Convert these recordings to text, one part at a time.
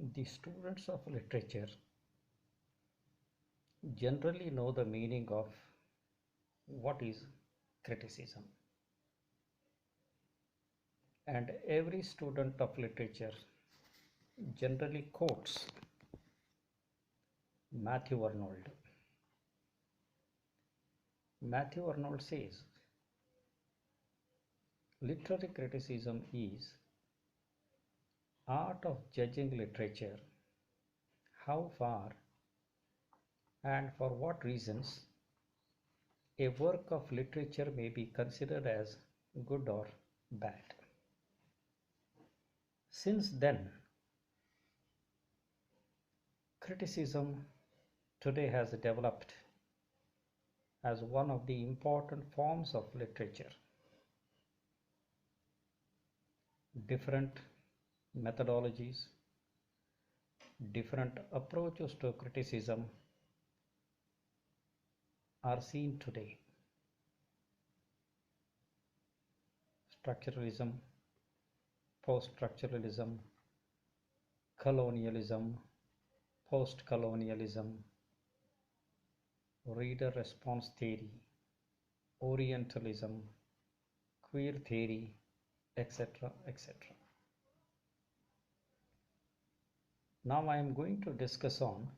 The students of literature generally know the meaning of what is criticism, and every student of literature generally quotes Matthew Arnold. Matthew Arnold says literary criticism is art of judging literature, how far and for what reasons a work of literature may be considered as good or bad. Since then, criticism today has developed as one of the important forms of literature. Different methodologies, different approaches to criticism are seen today. Structuralism, post-structuralism, colonialism, post-colonialism, reader response theory, Orientalism, queer theory, etc. etc. Now I am going to discuss on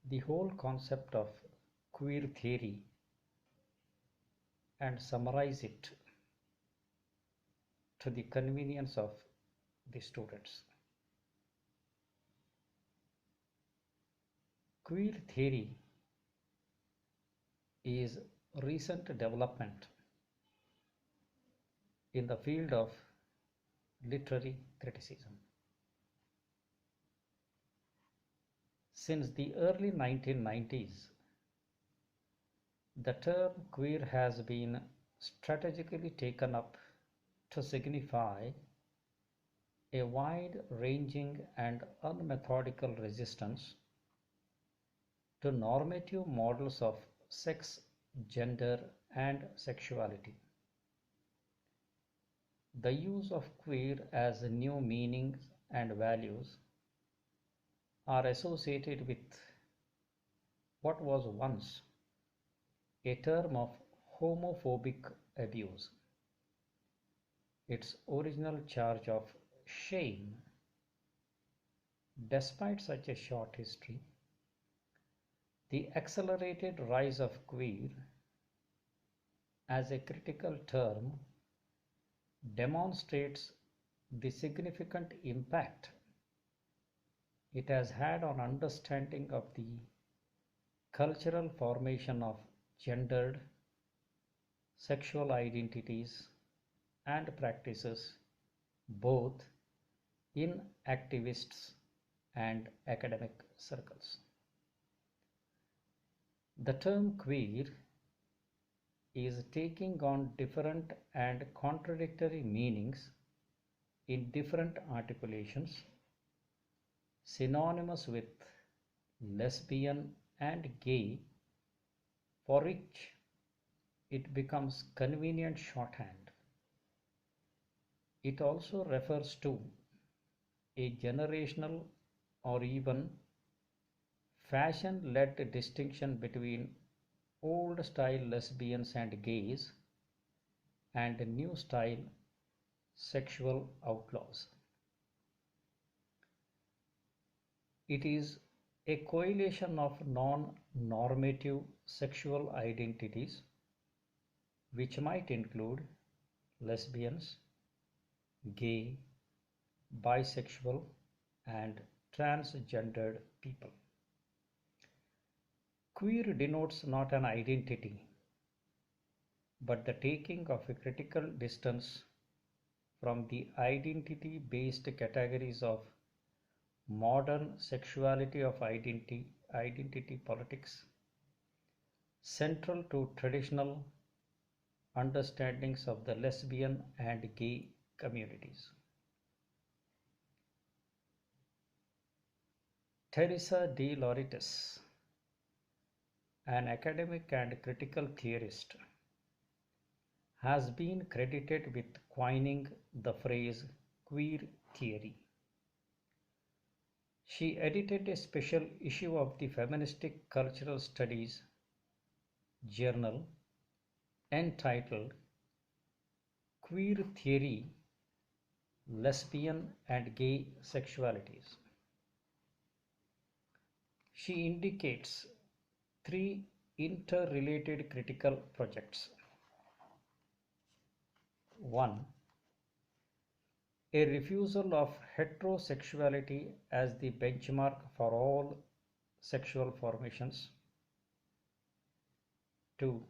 the whole concept of queer theory and summarize it to the convenience of the students. Queer theory is recent development in the field of literary criticism. Since the early 1990s, the term queer has been strategically taken up to signify a wide-ranging and unmethodical resistance to normative models of sex, gender, and sexuality. The use of queer as new meanings and values are associated with what was once a term of homophobic abuse. Its original charge of shame. Despite such a short history, the accelerated rise of queer as a critical term demonstrates the significant impact it has had on understanding of the cultural formation of gendered sexual identities and practices both in activists and academic circles. The term queer is taking on different and contradictory meanings in different articulations, synonymous with lesbian and gay, for which it becomes convenient shorthand. It also refers to a generational or even fashion-led distinction between old-style lesbians and gays and new-style sexual outlaws. It is a coalition of non-normative sexual identities which might include lesbians, gay, bisexual, and transgendered people. Queer denotes not an identity, but the taking of a critical distance from the identity-based categories of modern sexuality of identity politics, central to traditional understandings of the lesbian and gay communities. Teresa de Lauretis, an academic and critical theorist, has been credited with coining the phrase queer theory. She edited a special issue of the Feministic Cultural Studies journal entitled Queer Theory, Lesbian and Gay Sexualities. She indicates three interrelated critical projects. 1. A refusal of heterosexuality as the benchmark for all sexual formations. 2.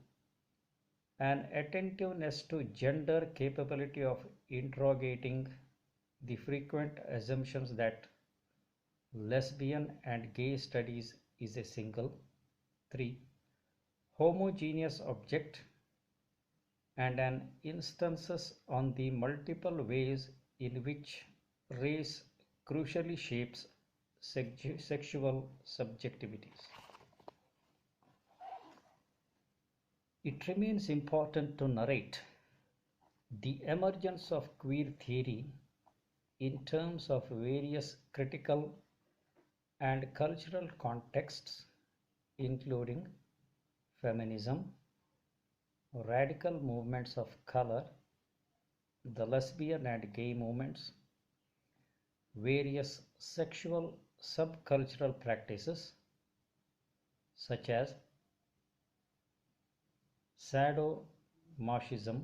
An attentiveness to gender capability of interrogating the frequent assumptions that lesbian and gay studies is a single. 3. Homogeneous object and an instances on the multiple ways in which race crucially shapes sexual subjectivities. It remains important to narrate the emergence of queer theory in terms of various critical and cultural contexts, including feminism, radical movements of color, the lesbian and gay movements, various sexual subcultural practices such as sadomasochism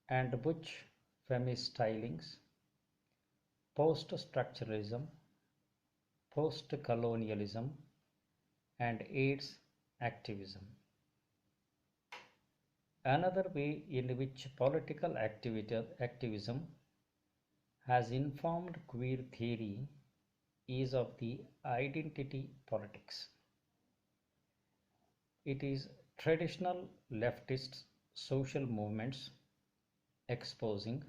and butch feminist stylings, post-structuralism, post-colonialism, and AIDS activism. Another way in which political activism has informed queer theory is of the identity politics. It is traditional leftist social movements exposing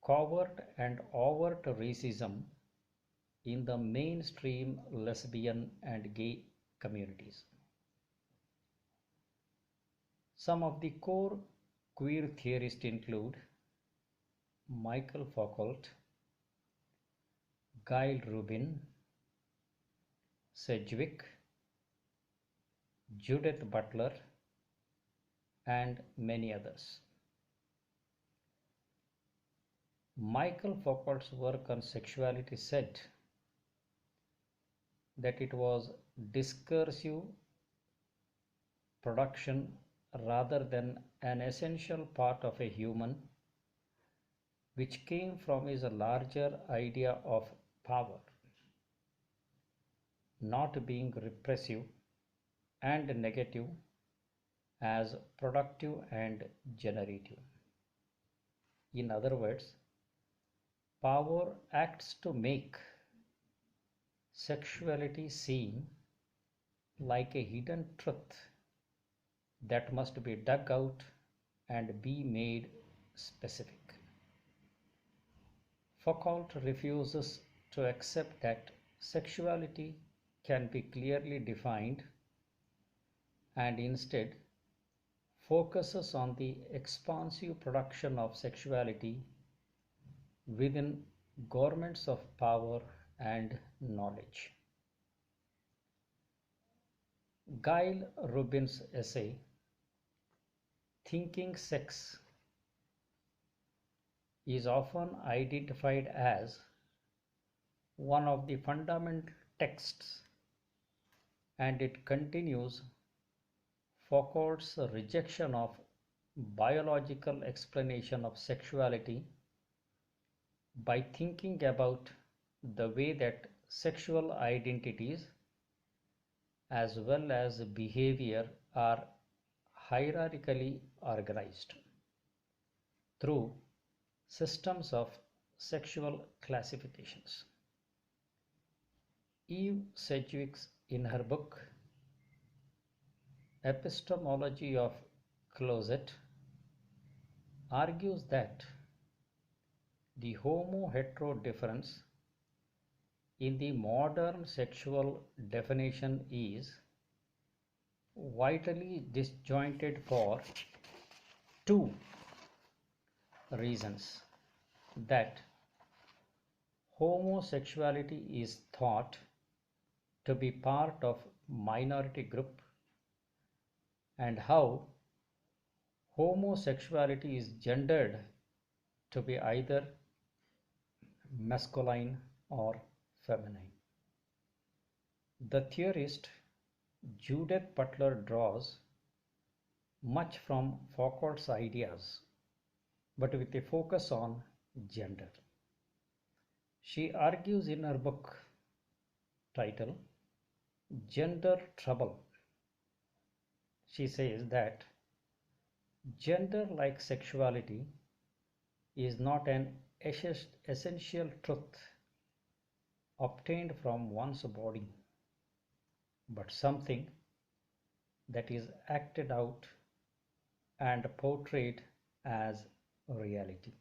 covert and overt racism in the mainstream lesbian and gay communities. Some of the core queer theorists include Michael Foucault, Gail Rubin, Sedgwick, Judith Butler, and many others. Michael Foucault's work on sexuality said that it was discursive production rather than an essential part of a human, which came from his larger idea of power, not being repressive and negative as productive and generative. In other words, power acts to make sexuality seem like a hidden truth that must be dug out and be made specific. Foucault refuses to accept that sexuality can be clearly defined and instead focuses on the expansive production of sexuality within governments of power and knowledge. Gail Rubin's essay, Thinking Sex, is often identified as one of the fundamental texts, and it continues Foucault's rejection of biological explanation of sexuality by thinking about the way that sexual identities as well as behavior are hierarchically organized through systems of sexual classifications. Eve Sedgwick, in her book Epistemology of Closet, argues that the homo-hetero difference in the modern sexual definition is vitally disjointed for two reasons: that homosexuality is thought to be part of minority group, and how homosexuality is gendered to be either masculine or feminine. The theorist Judith Butler draws much from Foucault's ideas, but with a focus on gender. She argues in her book titled Gender Trouble. She says that gender, like sexuality, is not an essential truth obtained from one's body, but something that is acted out and portrayed as reality.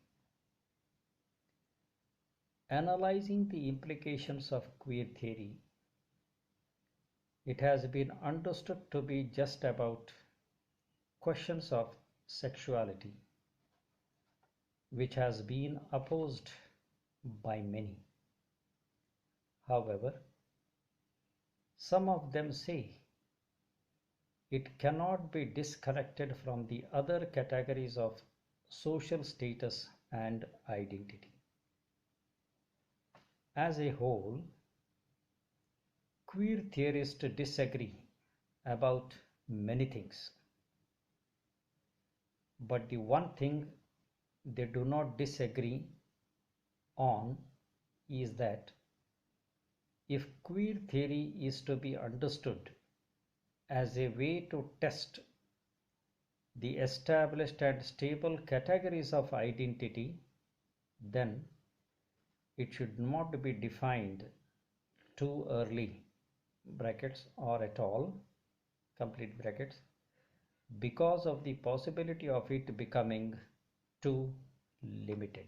Analyzing the implications of queer theory, it has been understood to be just about questions of sexuality, which has been opposed by many. However, some of them say it cannot be disconnected from the other categories of social status and identity. As a whole, queer theorists disagree about many things, but the one thing they do not disagree on is that if queer theory is to be understood as a way to test the established and stable categories of identity, then it should not be defined too early brackets or at all complete brackets, because of the possibility of it becoming too limited.